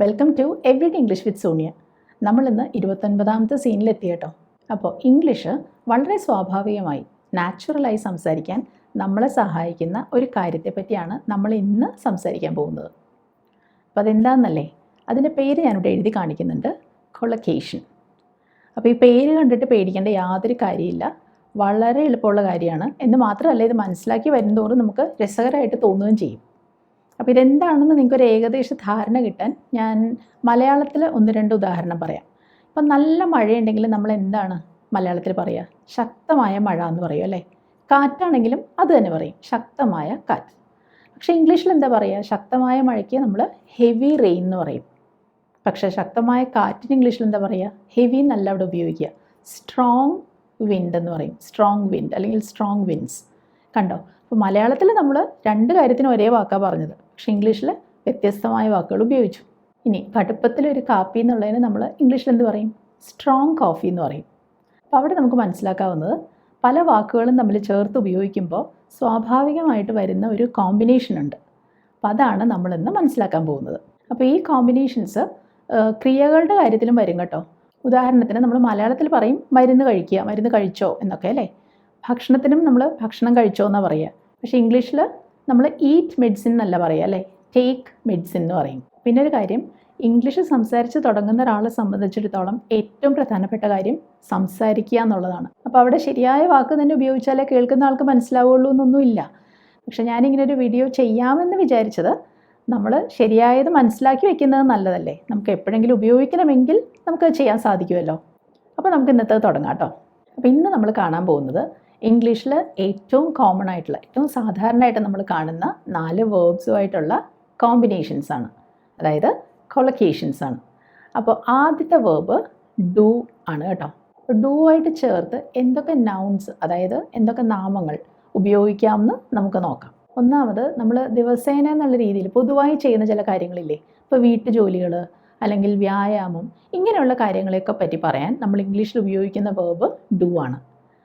Welcome to everyday English with Sonia. നമ്മളിന്ന് 29ാമത്തെ സീനിലെത്തി കേട്ടോ. അപ്പോൾ ഇംഗ്ലീഷ് വളരെ സ്വാഭാവികമായി നാച്ചുറലായി സംസാരിക്കാൻ നമ്മളെ സഹായിക്കുന്ന ഒരു കാര്യത്തെ പറ്റിയാണ് നമ്മൾ ഇന്ന് സംസാരിക്കാൻ പോകുന്നത്. അപ്പോൾ അതെന്താണെന്നല്ലേ, അതിൻ്റെ പേര് ഞാനിവിടെ എഴുതി കാണിക്കുന്നുണ്ട്, കൊളൊക്കേഷൻ. അപ്പോൾ ഈ പേര് കണ്ടിട്ട് പേടിക്കേണ്ട യാതൊരു കാര്യമില്ല, വളരെ എളുപ്പമുള്ള കാര്യമാണ്. എന്ന് മാത്രമല്ല, ഇത് മനസ്സിലാക്കി വരുന്നതോറും നമുക്ക് രസകരമായിട്ട് തോന്നുകയും ചെയ്യും. അപ്പോൾ ഇതെന്താണെന്ന് നിങ്ങൾക്കൊരു ഏകദേശ ധാരണ കിട്ടാൻ ഞാൻ മലയാളത്തിൽ 1-2 ഉദാഹരണം പറയാം. ഇപ്പം നല്ല മഴയുണ്ടെങ്കിൽ നമ്മൾ എന്താണ് മലയാളത്തിൽ പറയുക? ശക്തമായ മഴ എന്ന് പറയും അല്ലേ. കാറ്റാണെങ്കിലും അത് തന്നെ പറയും, ശക്തമായ കാറ്റ്. പക്ഷേ ഇംഗ്ലീഷിൽ എന്താ പറയുക? ശക്തമായ മഴയ്ക്ക് നമ്മൾ ഹെവി റെയിൻ എന്ന് പറയും. പക്ഷേ ശക്തമായ കാറ്റിന് ഇംഗ്ലീഷിൽ എന്താ പറയുക? ഹെവി എന്നല്ല അവിടെ ഉപയോഗിക്കുക, സ്ട്രോങ് വിൻഡ് എന്ന് പറയും. സ്ട്രോങ് വിൻഡ് അല്ലെങ്കിൽ സ്ട്രോങ് വിൻഡ്സ്. കണ്ടോ? അപ്പോൾ മലയാളത്തിൽ നമ്മൾ 2 കാര്യത്തിനും ഒരേ വാക്കാണ് പറഞ്ഞത്, പക്ഷേ ഇംഗ്ലീഷിൽ വ്യത്യസ്തമായ വാക്കുകൾ ഉപയോഗിച്ചു. ഇനി കടുപ്പത്തിലൊരു കാപ്പി എന്നുള്ളതിന് നമ്മൾ ഇംഗ്ലീഷിൽ എന്ത് പറയും? സ്ട്രോങ് കോഫി എന്ന് പറയും. അപ്പോൾ അവിടെ നമുക്ക് മനസ്സിലാക്കാവുന്നത്, പല വാക്കുകളും തമ്മിൽ ചേർത്ത് ഉപയോഗിക്കുമ്പോൾ സ്വാഭാവികമായിട്ട് വരുന്ന ഒരു കോമ്പിനേഷൻ ഉണ്ട്. അപ്പോൾ അതാണ് നമ്മളിന്ന് മനസ്സിലാക്കാൻ പോകുന്നത്. അപ്പോൾ ഈ കോമ്പിനേഷൻസ് ക്രിയകളുടെ കാര്യത്തിലും വരും കേട്ടോ. ഉദാഹരണത്തിന് നമ്മൾ മലയാളത്തിൽ പറയും മരുന്ന് കഴിക്കുക, മരുന്ന് കഴിച്ചോ എന്നൊക്കെ അല്ലേ. ഭക്ഷണത്തിനും നമ്മൾ ഭക്ഷണം കഴിച്ചോ എന്നാണ് പറയുക. പക്ഷേ ഇംഗ്ലീഷിൽ നമ്മൾ ഈറ്റ് മെഡിസിൻ എന്നല്ല പറയുക അല്ലേ, ടേക്ക് മെഡിസിൻ എന്ന് പറയും. പിന്നെ ഒരു കാര്യം, ഇംഗ്ലീഷ് സംസാരിച്ച് തുടങ്ങുന്ന ഒരാളെ സംബന്ധിച്ചിടത്തോളം ഏറ്റവും പ്രധാനപ്പെട്ട കാര്യം സംസാരിക്കുക എന്നുള്ളതാണ്. അപ്പോൾ അവിടെ ശരിയായ വാക്ക് തന്നെ ഉപയോഗിച്ചാലേ കേൾക്കുന്ന ആൾക്ക് മനസ്സിലാവുള്ളൂ എന്നൊന്നുമില്ല. പക്ഷേ ഞാനിങ്ങനെ ഒരു വീഡിയോ ചെയ്യാമെന്ന് വിചാരിച്ചത്, നമ്മൾ ശരിയായത് മനസ്സിലാക്കി വെക്കുന്നത് നല്ലതല്ലേ. നമുക്ക് എപ്പോഴെങ്കിലും ഉപയോഗിക്കണമെങ്കിൽ നമുക്ക് ചെയ്യാൻ സാധിക്കുമല്ലോ. അപ്പോൾ നമുക്ക് ഇന്നത്തെ തുടങ്ങാം കേട്ടോ. അപ്പോൾ ഇന്ന് നമ്മൾ കാണാൻ പോകുന്നത് ഇംഗ്ലീഷിൽ ഏറ്റവും കോമൺ ആയിട്ടുള്ള, ഏറ്റവും സാധാരണയായിട്ട് നമ്മൾ കാണുന്ന 4 വേർബ്സുമായിട്ടുള്ള കോമ്പിനേഷൻസ് ആണ്, അതായത് കൊളൊക്കേഷൻസ് ആണ്. അപ്പോൾ ആദ്യത്തെ വേർബ് ഡു ആണ് കേട്ടോ. ഡു ആയിട്ട് ചേർത്ത് എന്തൊക്കെ നൗൺസ്, അതായത് എന്തൊക്കെ നാമങ്ങൾ ഉപയോഗിക്കാമെന്ന് നമുക്ക് നോക്കാം. ഒന്നാമത്, നമ്മൾ ദിവസേന എന്നുള്ള രീതിയിൽ പൊതുവായി ചെയ്യുന്ന ചില കാര്യങ്ങളില്ലേ, ഇപ്പോൾ വീട്ടുജോലികൾ അല്ലെങ്കിൽ വ്യായാമം, ഇങ്ങനെയുള്ള കാര്യങ്ങളെയൊക്കെ പറ്റി പറയാൻ നമ്മൾ ഇംഗ്ലീഷിൽ ഉപയോഗിക്കുന്ന വേർബ് ഡു ആണ്.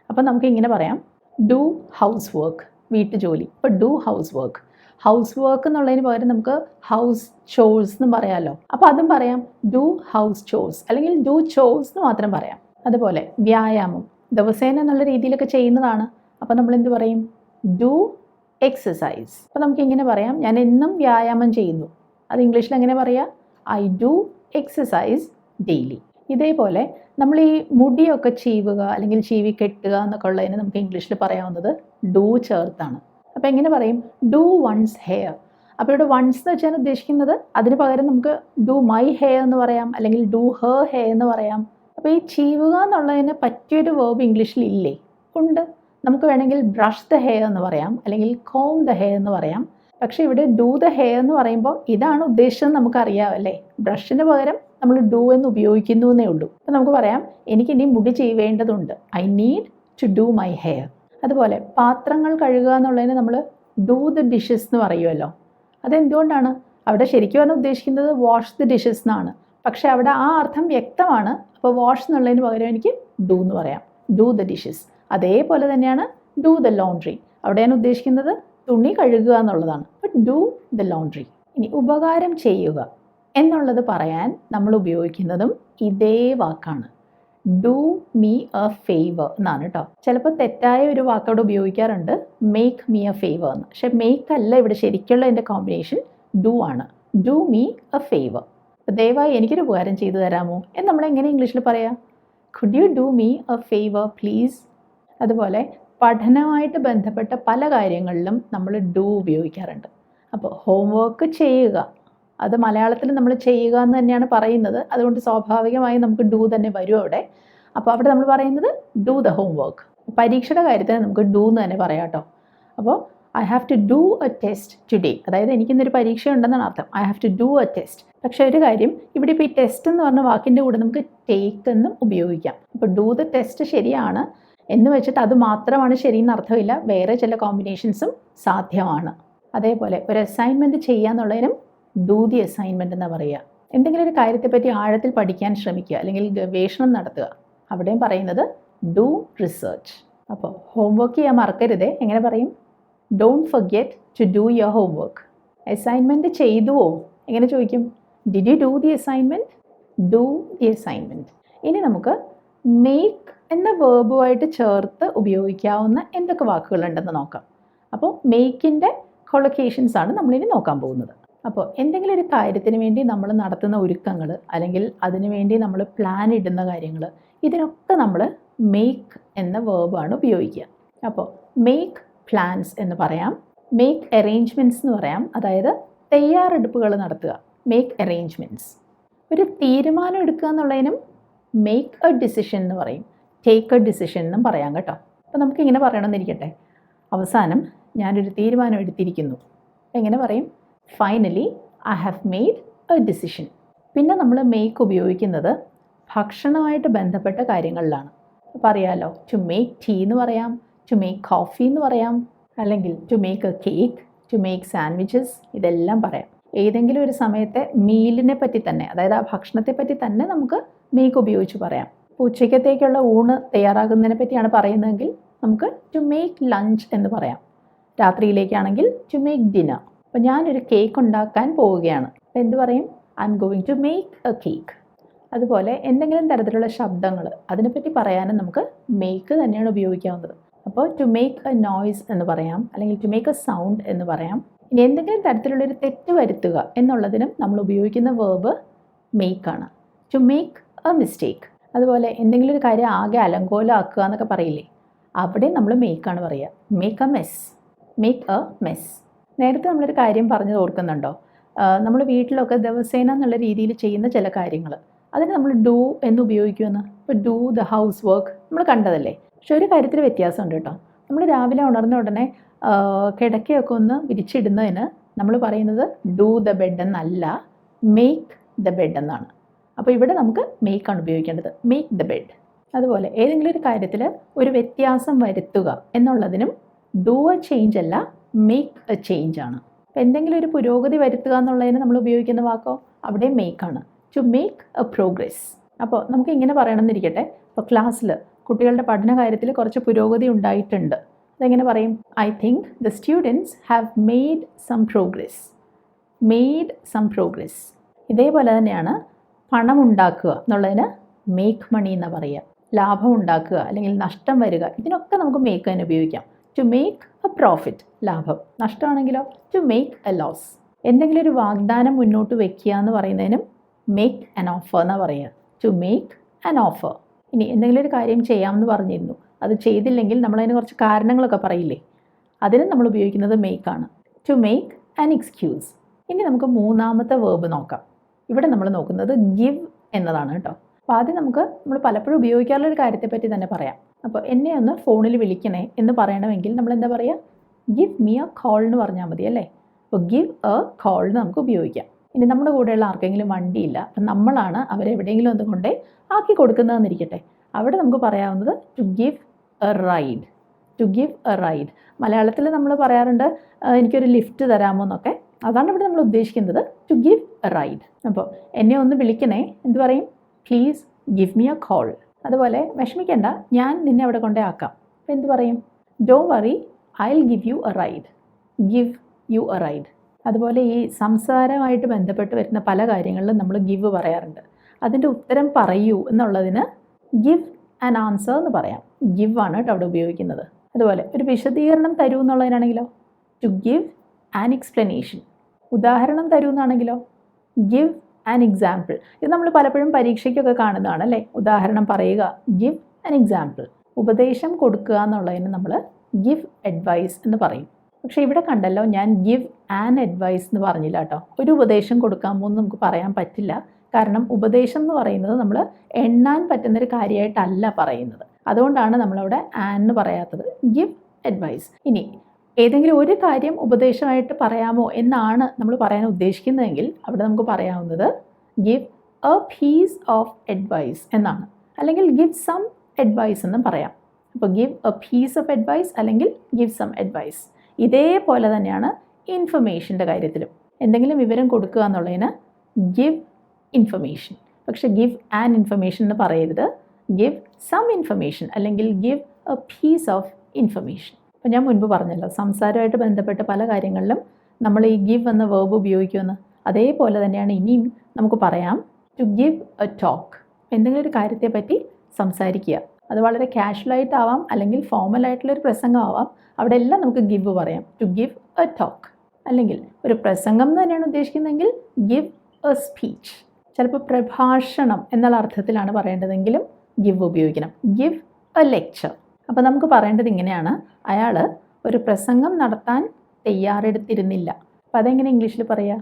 അപ്പോൾ നമുക്ക് ഇങ്ങനെ പറയാം, ഡു ഹൗസ് വർക്ക്, വീട്ടുജോലി. ഇപ്പോൾ do house work. House work എന്നുള്ളതിന് പകരം നമുക്ക് ഹൗസ് ചോഴ്സ് എന്ന് പറയാമല്ലോ. അപ്പോൾ അതും പറയാം, ഡു ഹൗസ് ചോഴ്സ്, അല്ലെങ്കിൽ ഡു ചോഴ്സ് എന്ന് മാത്രം പറയാം. അതുപോലെ വ്യായാമം ദിവസേന എന്നുള്ള രീതിയിലൊക്കെ ചെയ്യുന്നതാണ്. അപ്പോൾ നമ്മൾ എന്ത് പറയും? Do exercise. അപ്പോൾ നമുക്ക് ഇങ്ങനെ പറയാം, ഞാൻ എന്നും വ്യായാമം ചെയ്യുന്നു. അത് ഇംഗ്ലീഷിൽ എങ്ങനെ പറയാം? I do exercise daily. ഇതേപോലെ നമ്മൾ ഈ മുടിയൊക്കെ ചീവുക അല്ലെങ്കിൽ ചീവി കെട്ടുക എന്നൊക്കെ ഉള്ളതിന് നമുക്ക് ഇംഗ്ലീഷിൽ പറയാവുന്നത് ഡു ചേർത്താണ്. അപ്പോൾ എങ്ങനെ പറയും? Do one's hair. അപ്പോൾ ഇവിടെ വൺസ് എന്ന് വെച്ചാൽ ഉദ്ദേശിക്കുന്നത്, അതിന് പകരം നമുക്ക് ഡു മൈ ഹെയർ എന്ന് പറയാം, അല്ലെങ്കിൽ ഡു ഹെർ ഹെയർ എന്ന് പറയാം. അപ്പോൾ ഈ ചീവുക എന്നുള്ളതിന് പറ്റിയൊരു വേർബ് ഇംഗ്ലീഷിൽ ഇല്ലേ? ഉണ്ട്. നമുക്ക് വേണമെങ്കിൽ ബ്രഷ് ദ ഹെയർ എന്ന് പറയാം, അല്ലെങ്കിൽ കോം ദ ഹെയർ എന്ന് പറയാം. പക്ഷേ ഇവിടെ ഡു ദ ഹെയർ എന്ന് പറയുമ്പോൾ ഇതാണ് ഉദ്ദേശിച്ചത് നമുക്കറിയാം അല്ലേ. ബ്രഷിന് പകരം നമ്മൾ ഡു എന്ന് ഉപയോഗിക്കുന്നു എന്നേ ഉള്ളൂ. അപ്പോൾ നമുക്ക് പറയാം, എനിക്കിനി മുടി ചെയ്യേണ്ടതുണ്ട്, I need to do my hair. അതുപോലെ പാത്രങ്ങൾ കഴുകുക എന്നുള്ളതിന് നമ്മൾ ഡു ദ ഡിഷസ് എന്ന് പറയുമല്ലോ. അതെന്തുകൊണ്ടാണ്? അവിടെ ശരിക്കും പറഞ്ഞാൽ ഉദ്ദേശിക്കുന്നത് വാഷ് ദ ഡിഷസ് എന്നാണ്. പക്ഷേ അവിടെ ആ അർത്ഥം വ്യക്തമാണ്. അപ്പോൾ വാഷ് എന്നുള്ളതിന് പകരം എനിക്ക് ഡു എന്ന് പറയാം, ഡു ദ ഡിഷസ്. അതേപോലെ തന്നെയാണ് ഡു ദ ലോണ്ട്രി. അവിടെ ഞാൻ ഉദ്ദേശിക്കുന്നത് തുണി കഴുകുക എന്നുള്ളതാണ്. But do the laundry. ഇനി ഉപകാരം ചെയ്യുക എന്നുള്ളത് പറയാൻ നമ്മൾ ഉപയോഗിക്കുന്നതും ഇതേ വാക്കാണ്, ഡു മീ എ ഫേവർ എന്നാണ് കേട്ടോ. ചിലപ്പോൾ തെറ്റായ ഒരു വാക്കവിടെ ഉപയോഗിക്കാറുണ്ട്, മേക്ക് മീ എ ഫേവർ എന്ന്. പക്ഷേ മേക്ക് അല്ല ഇവിടെ ശരിക്കുള്ള എൻ്റെ കോമ്പിനേഷൻ, ഡു ആണ്. Do me A favour. ദയവായി എനിക്കൊരു ഉപകാരം ചെയ്തു തരാമോ എന്ന് നമ്മളെങ്ങനെ ഇംഗ്ലീഷിൽ പറയാം? Could you do me A favour please. അതുപോലെ പഠനവുമായിട്ട് ബന്ധപ്പെട്ട പല കാര്യങ്ങളിലും നമ്മൾ ഡു ഉപയോഗിക്കാറുണ്ട്. അപ്പോൾ ഹോംവർക്ക് ചെയ്യുക, അത് മലയാളത്തിൽ നമ്മൾ ചെയ്യുക എന്ന് തന്നെയാണ് പറയുന്നത്. അതുകൊണ്ട് സ്വാഭാവികമായും നമുക്ക് ഡു തന്നെ വരും അവിടെ. അപ്പോൾ അവിടെ നമ്മൾ പറയുന്നത് ഡു ദ ഹോംവർക്ക്. പരീക്ഷയുടെ കാര്യത്തിന് നമുക്ക് ഡു എന്ന് തന്നെ പറയാം കേട്ടോ. അപ്പോൾ I have to do a test today, അതായത് എനിക്കിന്നൊരു പരീക്ഷ ഉണ്ടെന്നാണ് അർത്ഥം. I have to do a test. പക്ഷേ ഒരു കാര്യം, ഇവിടെ ഇപ്പോൾ ഈ ടെസ്റ്റ് എന്ന് പറഞ്ഞ വാക്കിൻ്റെ കൂടെ നമുക്ക് ടേക്ക് എന്നും ഉപയോഗിക്കാം. അപ്പോൾ ഡു ദ ടെസ്റ്റ് ശരിയാണ് എന്ന് വെച്ചിട്ട് അത് മാത്രമാണ് ശരിയെന്ന് അർത്ഥമില്ല, വേറെ ചില കോമ്പിനേഷൻസും സാധ്യമാണ്. അതേപോലെ ഒരു അസൈൻമെൻറ്റ് ചെയ്യാന്നുള്ളതിനും ഡു ദി അസൈൻമെൻറ്റ് എന്ന് പറയുക. എന്തെങ്കിലും ഒരു കാര്യത്തെപ്പറ്റി ആഴത്തിൽ പഠിക്കാൻ ശ്രമിക്കുക അല്ലെങ്കിൽ ഗവേഷണം നടത്തുക, അവിടെയും പറയുന്നത് ഡു റിസർച്ച്. അപ്പോൾ ഹോംവർക്ക് ചെയ്യാൻ മറക്കരുതേ. എങ്ങനെ പറയും? Don't forget to do your homework. Assignment ചെയ്തുവോ എങ്ങനെ ചോദിക്കും? Did you do the assignment? Do the assignment. ഇനി നമുക്ക് മേക്ക് എന്ന വേർബുമായിട്ട് ചേർത്ത് ഉപയോഗിക്കാവുന്ന എന്തൊക്കെ വാക്കുകളുണ്ടെന്ന് നോക്കാം. അപ്പോൾ മേക്കിൻ്റെ കൊളൊക്കേഷൻസ് ആണ് നമ്മളിനി നോക്കാൻ പോകുന്നത്. അപ്പോൾ എന്തെങ്കിലും ഒരു കാര്യത്തിന് വേണ്ടി നമ്മൾ നടത്തുന്ന ഒരുക്കങ്ങൾ, അല്ലെങ്കിൽ അതിനു വേണ്ടി നമ്മൾ പ്ലാൻ ഇടുന്ന കാര്യങ്ങൾ, ഇതിനൊക്കെ നമ്മൾ മേക്ക് എന്ന വേർബാണ് ഉപയോഗിക്കുക. അപ്പോൾ മേക്ക് പ്ലാൻസ് എന്ന് പറയാം, മേക്ക് അറേഞ്ച്മെൻറ്റ്സ് എന്ന് പറയാം, അതായത് തയ്യാറെടുപ്പുകൾ നടത്തുക, മേക്ക് അറേഞ്ച്മെൻറ്റ്സ്. ഒരു തീരുമാനം എടുക്കുക എന്നുള്ളതിനും മേക്ക് എ ഡിസിഷൻ എന്ന് പറയും, ടേക്ക് എ ഡിസിഷൻ എന്നും പറയാം കേട്ടോ. അപ്പോൾ നമുക്കിങ്ങനെ പറയണമെന്നിരിക്കട്ടെ, അവസാനം ഞാനൊരു തീരുമാനം എടുത്തിരിക്കുന്നു. എങ്ങനെ പറയും? Finally I have made A decision. പിന്നെ നമ്മൾ മേക്ക് ഉപയോഗിക്കുന്നത് ഭക്ഷണമായിട്ട് ബന്ധപ്പെട്ട കാര്യങ്ങളിലാണ്. അപ്പോൾ അറിയാമല്ലോ, ടു മേക്ക് ടീ എന്ന് പറയാം, ടു മേക്ക് കോഫി എന്ന് പറയാം, അല്ലെങ്കിൽ to make a cake, to make sandwiches, ഇതെല്ലാം പറയാം. ഏതെങ്കിലും ഒരു സമയത്തെ മീലിനെ പറ്റി തന്നെ, അതായത് ആ ഭക്ഷണത്തെ പറ്റി തന്നെ നമുക്ക് മേക്ക് ഉപയോഗിച്ച് പറയാം. ഇപ്പോൾ ഉച്ചയ്ക്കത്തേക്കുള്ള ഊണ് തയ്യാറാക്കുന്നതിനെ പറ്റിയാണ് പറയുന്നതെങ്കിൽ നമുക്ക് ടു മേക്ക് ലഞ്ച് എന്ന് പറയാം. രാത്രിയിലേക്കാണെങ്കിൽ ടു മേക്ക് ഡിന്നർ. അപ്പോൾ ഞാനൊരു കേക്ക് ഉണ്ടാക്കാൻ പോവുകയാണ്, അപ്പോൾ എന്ത് പറയും? I am going to make a cake. അതുപോലെ എന്തെങ്കിലും തരത്തിലുള്ള ശബ്ദങ്ങൾ, അതിനെപ്പറ്റി പറയാനും നമുക്ക് മേക്ക് തന്നെയാണ് ഉപയോഗിക്കാവുന്നത്. അപ്പോൾ ടു മേക്ക് എ നോയ്സ് എന്ന് പറയാം, അല്ലെങ്കിൽ ടു മേക്ക് എ സൗണ്ട് എന്ന് പറയാം. ഇനി എന്തെങ്കിലും തരത്തിലുള്ളൊരു തെറ്റ് വരുത്തുക എന്നുള്ളതിനും നമ്മൾ ഉപയോഗിക്കുന്ന വേർബ് മേക്കാണ്, ടു മേക്ക് എ മിസ്റ്റേക്ക്. അതുപോലെ എന്തെങ്കിലും ഒരു കാര്യം ആകെ അലങ്കോലമാക്കുക എന്നൊക്കെ പറയില്ലേ, അവിടെ നമ്മൾ മേക്കാണ് പറയുക, make a mess, make a mess. നേരത്തെ നമ്മളൊരു കാര്യം പറഞ്ഞത് ഓർക്കുന്നുണ്ടോ? നമ്മൾ വീട്ടിലൊക്കെ ദിവസേന എന്നുള്ള രീതിയിൽ ചെയ്യുന്ന ചില കാര്യങ്ങൾ, അതിന് നമ്മൾ ഡു എന്ന് ഉപയോഗിക്കുമെന്ന്. ഇപ്പോൾ ഡു ദ ഹൗസ് വർക്ക് നമ്മൾ കണ്ടതല്ലേ. പക്ഷെ ഒരു കാര്യത്തിൽ വ്യത്യാസമുണ്ട് കേട്ടോ. നമ്മൾ രാവിലെ ഉണർന്ന ഉടനെ കിടക്കയൊക്കെ ഒന്ന് വിരിച്ചിടുന്നതിന് നമ്മൾ പറയുന്നത് ഡു ദ ബെഡ് എന്നല്ല, മേക്ക് ദ ബെഡ് എന്നാണ്. അപ്പോൾ ഇവിടെ നമുക്ക് മേക്കാണ് ഉപയോഗിക്കേണ്ടത്, മേക്ക് ദ ബെഡ്. അതുപോലെ ഏതെങ്കിലും ഒരു കാര്യത്തിൽ ഒരു വ്യത്യാസം വരുത്തുക എന്നുള്ളതിനും ഡു എ ചേഞ്ച് അല്ല, മേക്ക് എ ചേഞ്ച് ആണ്. അപ്പോൾ എന്തെങ്കിലും ഒരു പുരോഗതി വരുത്തുക എന്നുള്ളതിന് നമ്മൾ ഉപയോഗിക്കുന്ന വാക്കോ അവിടെ മേക്കാണ്, ടു മേക്ക് എ പ്രോഗ്രസ്. അപ്പോൾ നമുക്ക് ഇങ്ങനെ പറയണമെന്നിരിക്കട്ടെ, ഇപ്പോൾ ക്ലാസ്സിൽ കുട്ടികളുടെ പഠന കാര്യത്തിൽ കുറച്ച് പുരോഗതി ഉണ്ടായിട്ടുണ്ട്. അതെങ്ങനെ പറയും? I think the students have made some progress, made some progress. ഇതേപോലെ തന്നെയാണ് പണം ഉണ്ടാക്കുക എന്നുള്ളതിന് മേക്ക് മണി എന്ന് പറയുക. ലാഭം ഉണ്ടാക്കുക അല്ലെങ്കിൽ നഷ്ടം വരിക, ഇതിനൊക്കെ നമുക്ക് മേക്ക് തന്നെ ഉപയോഗിക്കാം. ടു മേക്ക് എ പ്രോഫിറ്റ്, ലാഭം. നഷ്ടമാണെങ്കിലോ ടു മേക്ക് എ ലോസ്. എന്തെങ്കിലും ഒരു വാഗ്ദാനം മുന്നോട്ട് വയ്ക്കുക എന്ന് പറയുന്നതിനും മേക്ക് ആൻ ഓഫർ എന്നാണ് പറയുക, ടു മേക്ക് ആൻ ഓഫർ. ഇനി എന്തെങ്കിലും ഒരു കാര്യം ചെയ്യാമെന്ന് പറഞ്ഞിരുന്നു, അത് ചെയ്തില്ലെങ്കിൽ നമ്മളതിന് കുറച്ച് കാരണങ്ങളൊക്കെ പറയില്ലേ, അതിനും നമ്മൾ ഉപയോഗിക്കുന്നത് മേക്കാണ്, ടു മേക്ക് ആൻ എക്സ്ക്യൂസ്. ഇനി നമുക്ക് മൂന്നാമത്തെ വേർബ് നോക്കാം. ഇവിടെ നമ്മൾ നോക്കുന്നത് ഗിവ് എന്നതാണ് കേട്ടോ. അപ്പോൾ ആദ്യം നമ്മൾ പലപ്പോഴും ഉപയോഗിക്കാറുള്ളൊരു കാര്യത്തെപ്പറ്റി തന്നെ പറയാം. അപ്പോൾ എന്നെ ഒന്ന് ഫോണിൽ വിളിക്കണേ എന്ന് പറയണമെങ്കിൽ നമ്മൾ എന്താ പറയുക? ഗിവ് മീ എ കോൾ എന്ന് പറഞ്ഞാൽ മതി അല്ലേ. അപ്പോൾ ഗിവ് എ കോൾ നമുക്ക് ഉപയോഗിക്കാം. ഇനി നമ്മുടെ കൂടെയുള്ള ആർക്കെങ്കിലും വണ്ടിയില്ല, അപ്പം നമ്മളാണ് അവരെവിടെയെങ്കിലും ഒന്ന് കൊണ്ടേ ആക്കി കൊടുക്കുന്നതെന്നിരിക്കട്ടെ, അവിടെ നമുക്ക് പറയാവുന്നത് to give a ride, to give a ride. മലയാളത്തിൽ നമ്മൾ പറയാറുണ്ട് എനിക്കൊരു ലിഫ്റ്റ് തരാമോ എന്നൊക്കെ, അതാണ് ഇവിടെ നമ്മൾ ഉദ്ദേശിക്കുന്നത്, ടു ഗിവ് എ റൈഡ്. അപ്പോൾ എന്നെ ഒന്ന് വിളിക്കണേ എന്ത് പറയും? Please give me A call. അതുപോലെ വിഷമിക്കേണ്ട, ഞാൻ നിന്നെ അവിടെ കൊണ്ടേ ആക്കാം, അപ്പോൾ എന്ത് പറയും? Don't worry, I will give you A ride, give you A ride. അതുപോലെ ഈ സംസാരമായിട്ട് ബന്ധപ്പെട്ട് വരുന്ന പല കാര്യങ്ങളിലും നമ്മൾ ഗിവ് പറയാറുണ്ട്. അതിൻ്റെ ഉത്തരം പറയൂ എന്നുള്ളതിന് ഗിവ് ആൻ ആൻസർ എന്ന് പറയാം, ഗിവ് ആണ് കേട്ടോ അവിടെ ഉപയോഗിക്കുന്നത്. അതുപോലെ ഒരു വിശദീകരണം തരൂ എന്നുള്ളതിനാണെങ്കിലോ ടു ഗിവ് ആൻ എക്സ്പ്ലനേഷൻ. ഉദാഹരണം തരൂ എന്നാണെങ്കിലോ ഗിവ് ആൻ എക്സാമ്പിൾ. ഇത് നമ്മൾ പലപ്പോഴും പരീക്ഷയ്ക്കൊക്കെ കാണുന്നതാണ് അല്ലേ, ഉദാഹരണം പറയുക, ഗിവ് ആൻ എക്സാമ്പിൾ. ഉപദേശം കൊടുക്കുക എന്നുള്ളതിന് നമ്മൾ ഗിവ് അഡ്വൈസ് എന്ന് പറയും. പക്ഷേ ഇവിടെ കണ്ടല്ലോ, ഞാൻ ഗിവ് ആൻ അഡ്വൈസ് എന്ന് പറഞ്ഞില്ല കേട്ടോ. ഒരു ഉപദേശം കൊടുക്കാമോ എന്ന് നമുക്ക് പറയാൻ പറ്റില്ല. കാരണം ഉപദേശം എന്ന് പറയുന്നത് നമ്മൾ എണ്ണാൻ പറ്റുന്നൊരു കാര്യമായിട്ടല്ല പറയുന്നത്. അതുകൊണ്ടാണ് നമ്മളവിടെ ആൻ എന്ന് പറയാത്തത്, ഗിവ് അഡ്വൈസ്. ഇനി ഏതെങ്കിലും ഒരു കാര്യം ഉപദേശമായിട്ട് പറയാമോ എന്നാണ് നമ്മൾ പറയാൻ ഉദ്ദേശിക്കുന്നതെങ്കിൽ അവിടെ നമുക്ക് പറയാവുന്നത് give a piece of advice എന്നാണ്, അല്ലെങ്കിൽ ഗിവ് സം അഡ്വൈസ് എന്നും പറയാം. അപ്പോൾ give a piece of advice അല്ലെങ്കിൽ ഗിവ് സം അഡ്വൈസ്. ഇതേപോലെ തന്നെയാണ് ഇൻഫർമേഷൻ്റെ കാര്യത്തിലും. എന്തെങ്കിലും വിവരം കൊടുക്കുക എന്നുള്ളതിന് ഗിവ് ഇൻഫർമേഷൻ. പക്ഷേ ഗിവ് ആൻ ഇൻഫർമേഷൻ എന്ന് പറയരുത്, ഗിവ് സം ഇൻഫർമേഷൻ അല്ലെങ്കിൽ give a piece of information. അപ്പോൾ ഞാൻ മുൻപ് പറഞ്ഞല്ലോ, സംസാരമായിട്ട് ബന്ധപ്പെട്ട പല കാര്യങ്ങളിലും നമ്മൾ ഈ ഗിവ് എന്ന വേർബ് ഉപയോഗിക്കുമെന്ന്. അതേപോലെ തന്നെയാണ് ഇനിയും നമുക്ക് പറയാം ടു ഗിവ് എ ടോക്ക്. എന്തെങ്കിലും ഒരു കാര്യത്തെപ്പറ്റി സംസാരിക്കുക. അത് വളരെ കാഷ്വലായിട്ടാവാം അല്ലെങ്കിൽ ഫോമലായിട്ടുള്ളൊരു പ്രസംഗമാവാം. അവിടെ എല്ലാം നമുക്ക് ഗിവ് പറയാം. To give a talk. അല്ലെങ്കിൽ ഒരു പ്രസംഗം എന്ന് തന്നെയാണ് ഉദ്ദേശിക്കുന്നതെങ്കിൽ ഗിവ് എ സ്പീച്ച്. ചിലപ്പോൾ പ്രഭാഷണം എന്നുള്ള അർത്ഥത്തിലാണ് പറയേണ്ടതെങ്കിലും ഗിവ് ഉപയോഗിക്കണം. Give A lecture. അപ്പോൾ നമുക്ക് പറയേണ്ടത് ഇങ്ങനെയാണ്, അയാൾ ഒരു പ്രസംഗം നടത്താൻ തയ്യാറെടുത്തിരുന്നില്ല. അപ്പോൾ അതെങ്ങനെ ഇംഗ്ലീഷിൽ പറയുക?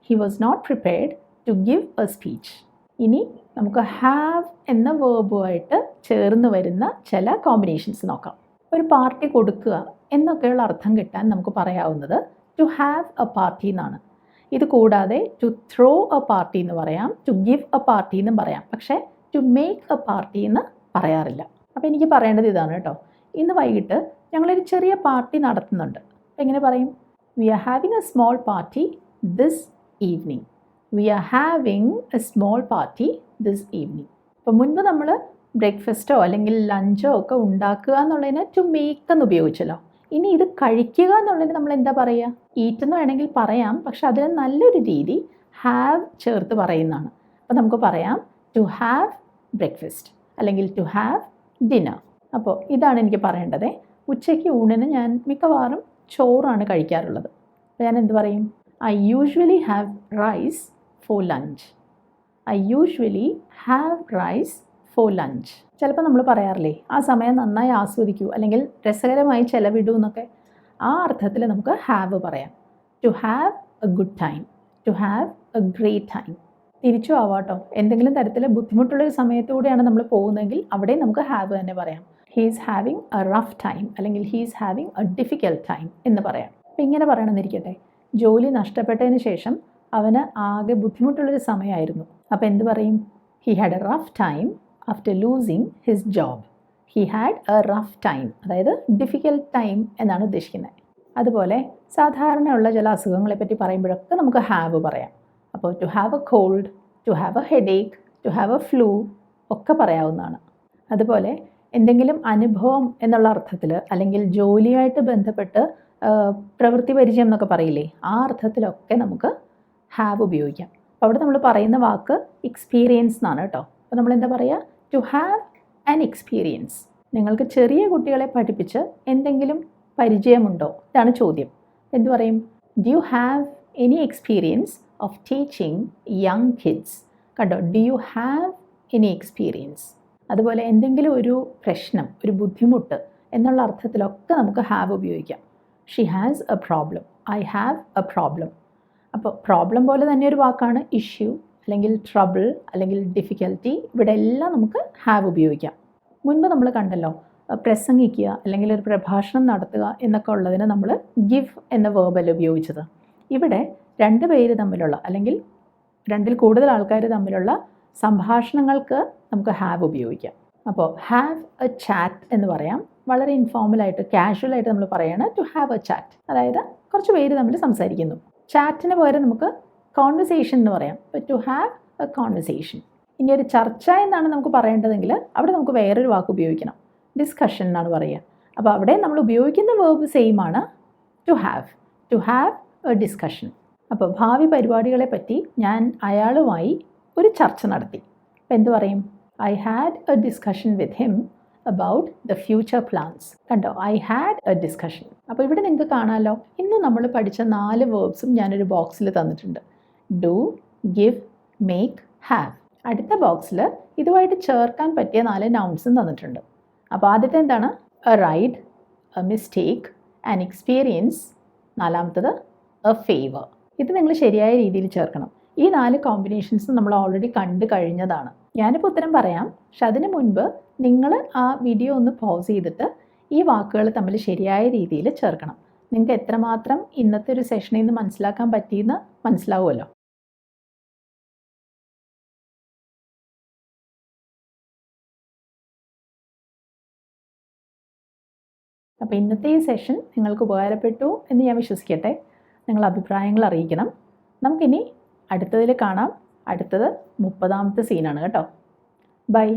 He was not prepared to give a speech. ഇനി നമുക്ക് ഹാവ് എന്ന വേർബുമായിട്ട് ചേർന്ന് വരുന്ന ചില കോമ്പിനേഷൻസ് നോക്കാം. ഒരു പാർട്ടി കൊടുക്കുക എന്നൊക്കെയുള്ള അർത്ഥം കിട്ടാൻ നമുക്ക് പറയാവുന്നത് ടു ഹാവ് എ പാർട്ടി എന്നാണ്. ഇത് കൂടാതെ ടു ത്രോ എ പാർട്ടി എന്ന് പറയാം, ടു ഗിവ് എ പാർട്ടി എന്നും പറയാം. പക്ഷേ ടു മേക്ക് എ പാർട്ടി എന്ന് പറയാറില്ല. അപ്പോൾ എനിക്ക് പറയേണ്ടത് ഇതാണ് കേട്ടോ. ഇന്ന് വൈകിട്ട് ഞങ്ങളൊരു ചെറിയ പാർട്ടി നടത്തുന്നുണ്ട്. അപ്പോൾ എങ്ങനെ പറയും? We are having a small party this evening. We are having a small party this evening. അപ്പോൾ മുൻപ് നമ്മൾ ബ്രേക്ക്ഫാസ്റ്റോ അല്ലെങ്കിൽ ലഞ്ചോ ഒക്കെ ഉണ്ടാക്കുക എന്നുള്ളതിന് ടു മേക്ക് എന്ന് ഉപയോഗിച്ചല്ലോ. ഇനി ഇത് കഴിക്കുക എന്നുള്ളതിന് നമ്മൾ എന്താ പറയുക? ഈറ്റ് എന്ന് വേണമെങ്കിൽ പറയാം, പക്ഷെ അതിന് നല്ലൊരു രീതി ഹാവ് ചേർത്ത് പറയുന്നതാണ്. അപ്പോൾ നമുക്ക് പറയാം ടു ഹാവ് ബ്രേക്ക്ഫാസ്റ്റ് അല്ലെങ്കിൽ ടു ഹാവ് ഡിന്നർ. അപ്പോൾ ഇതാണ് എനിക്ക് പറയേണ്ടത്. ഉച്ചയ്ക്ക് ഊണിന് ഞാൻ മിക്കവാറും ചോറാണ് കഴിക്കാറുള്ളത്. അപ്പോൾ ഞാൻ എന്ത് പറയും? I usually have rice for lunch. I usually have rice for lunch. ചിലപ്പോൾ നമ്മൾ പറയാറില്ലേ, ആ സമയം നന്നായി ആസ്വദിക്കൂ അല്ലെങ്കിൽ രസകരമായി ചെലവിടൂ എന്നൊക്കെ. ആ അർത്ഥത്തിൽ നമുക്ക് ഹാവ് പറയാം. To have a good time, to have a great time. തിരിച്ചു ആവാട്ടോ, എന്തെങ്കിലും തരത്തിൽ ബുദ്ധിമുട്ടുള്ളൊരു സമയത്തൂടെയാണ് നമ്മൾ പോകുന്നതെങ്കിൽ അവിടെ നമുക്ക് ഹാവ് തന്നെ പറയാം. He is having a rough time അല്ലെങ്കിൽ he is having a difficult time എന്ന് പറയാം. അപ്പോൾ ഇങ്ങനെ പറയണമെന്നിരിക്കട്ടെ, ജോലി നഷ്ടപ്പെട്ടതിന് ശേഷം അവന് ആകെ ബുദ്ധിമുട്ടുള്ളൊരു സമയമായിരുന്നു. അപ്പോൾ എന്ത് പറയും? He had A rough time after losing his job. He had A rough time, അതായത് ഡിഫിക്കൽട്ട് ടൈം എന്നാണ് ഉദ്ദേശിക്കുന്നത്. അതുപോലെ സാധാരണയുള്ള ചില അസുഖങ്ങളെപ്പറ്റി പറയുമ്പോഴൊക്കെ നമുക്ക് ഹാവ് പറയാം. അപ്പോൾ to have a cold, to have a headache, to have a flu ഒക്കെ പറയാവുന്നതാണ്. അതുപോലെ എന്തെങ്കിലും അനുഭവം എന്നുള്ള അർത്ഥത്തിൽ അല്ലെങ്കിൽ ജോലിയായിട്ട് ബന്ധപ്പെട്ട് പ്രവൃത്തി പരിചയം എന്നൊക്കെ പറയില്ലേ, ആ അർത്ഥത്തിലൊക്കെ നമുക്ക് ഹാവ് ഉപയോഗിക്കാം. അപ്പോൾ അവിടെ നമ്മൾ പറയുന്ന വാക്ക് എക്സ്പീരിയൻസ് എന്നാണ് കേട്ടോ. അപ്പോൾ നമ്മൾ എന്താ പറയുക? To have an experience. നിങ്ങൾക്ക് ചെറിയ കുട്ടികളെ പഠിപ്പിച്ച് എന്തെങ്കിലും പരിചയമുണ്ടോ? ഇതാണ് ചോദ്യം. എന്ത് പറയും? Do you have any experience of teaching young kids? കണ്ടോ, do you have any experience. അതുപോലെ എന്തെങ്കിലും ഒരു പ്രശ്നം, ഒരു ബുദ്ധിമുട്ട് എന്നുള്ള അർത്ഥത്തിലൊക്കെ നമുക്ക് ഹാവ് ഉപയോഗിക്കാം. She has A problem, I have A problem. അപ്പോൾ പ്രോബ്ലം പോലെ തന്നെ ഒരു വാക്കാണ് ഇഷ്യൂ അല്ലെങ്കിൽ ട്രബിൾ അല്ലെങ്കിൽ ഡിഫിക്കൽറ്റി. ഇവിടെ എല്ലാം നമുക്ക് ഹാവ് ഉപയോഗിക്കാം. മുൻപ് നമ്മൾ കണ്ടല്ലോ, പ്രസംഗിക്കുക അല്ലെങ്കിൽ ഒരു പ്രഭാഷണം നടത്തുക എന്നൊക്കെ ഉള്ളതിന് നമ്മൾ ഗിവ് എന്ന വേർബല്ല ഉപയോഗിച്ചത്. ഇവിടെ രണ്ട് പേര് തമ്മിലുള്ള അല്ലെങ്കിൽ രണ്ടിൽ കൂടുതൽ ആൾക്കാർ തമ്മിലുള്ള സംഭാഷണങ്ങൾക്ക് നമുക്ക് ഹാവ് ഉപയോഗിക്കാം. അപ്പോൾ ഹാവ് എ ചാറ്റ് എന്ന് പറയാം. വളരെ ഇൻഫോർമലായിട്ട് കാഷ്വലായിട്ട് നമ്മൾ പറയുകയാണ് ടു ഹാവ് എ ചാറ്റ്. അതായത് കുറച്ച് പേര് തമ്മിൽ സംസാരിക്കുന്നു. ചാറ്റിന് പകരം നമുക്ക് കോൺവെർസേഷൻ എന്ന് പറയാം. അപ്പോൾ ടു ഹാവ് എ കോൺവെർസേഷൻ. ഇനി ഒരു ചർച്ച എന്നാണ് നമുക്ക് പറയേണ്ടതെങ്കിൽ അവിടെ നമുക്ക് വേറൊരു വാക്ക് ഉപയോഗിക്കണം. ഡിസ്കഷൻ എന്നാണ് പറയുക. അപ്പോൾ അവിടെ നമ്മൾ ഉപയോഗിക്കുന്ന വേർബ് സെയിം ആണ്, ടു ഹാവ് എ ഡിസ്കഷൻ. അപ്പോൾ ഭാവി പരിപാടികളെ പറ്റി ഞാൻ അയാളുമായി ഒരു ചർച്ച നടത്തി. അപ്പോൾ എന്ത് പറയും? I had a discussion with him about the future plans. കണ്ടോ, ഐ ഹാഡ് എ ഡിസ്കഷൻ. അപ്പോൾ ഇവിടെ നിങ്ങൾക്ക് കാണാമല്ലോ, ഇന്ന് നമ്മൾ പഠിച്ച 4 വേർബ്സും ഞാനൊരു ബോക്സിൽ തന്നിട്ടുണ്ട്. Do, give, make, have. അടുത്ത ബോക്സിൽ ഇതുമായിട്ട് ചേർക്കാൻ പറ്റിയ 4 നൗൺസും തന്നിട്ടുണ്ട്. അപ്പോൾ ആദ്യത്തെ എന്താണ്? A ride, A mistake, an experience. നാലാമത്തത് എ ഫേവർ. ഇത് നിങ്ങൾ ശരിയായ രീതിയിൽ ചേർക്കണം. ഈ 4 കോമ്പിനേഷൻസ് നമ്മൾ ഓൾറെഡി കണ്ടു കഴിഞ്ഞതാണ്. ഞാനിപ്പോൾ ഉത്തരം പറയാം, പക്ഷെ അതിന് മുൻപ് നിങ്ങൾ ആ വീഡിയോ ഒന്ന് പോസ് ചെയ്തിട്ട് ഈ വാക്കുകൾ തമ്മിൽ ശരിയായ രീതിയിൽ ചേർക്കണം. നിങ്ങൾക്ക് എത്രമാത്രം ഇന്നത്തെ ഒരു സെഷനിൽ നിന്ന് മനസ്സിലാക്കാൻ പറ്റിയെന്ന് മനസ്സിലാവുമല്ലോ. അപ്പോൾ ഇന്നത്തെ ഈ സെഷൻ നിങ്ങൾക്ക് ഉപകാരപ്പെട്ടു എന്ന് ഞാൻ വിശ്വസിക്കട്ടെ. നിങ്ങൾ അഭിപ്രായങ്ങൾ അറിയിക്കണം. നമുക്കിനി അടുത്തതിൽ കാണാം. അടുത്തത് 30ാമത്തെ സീനാണ് കേട്ടോ. ബൈ.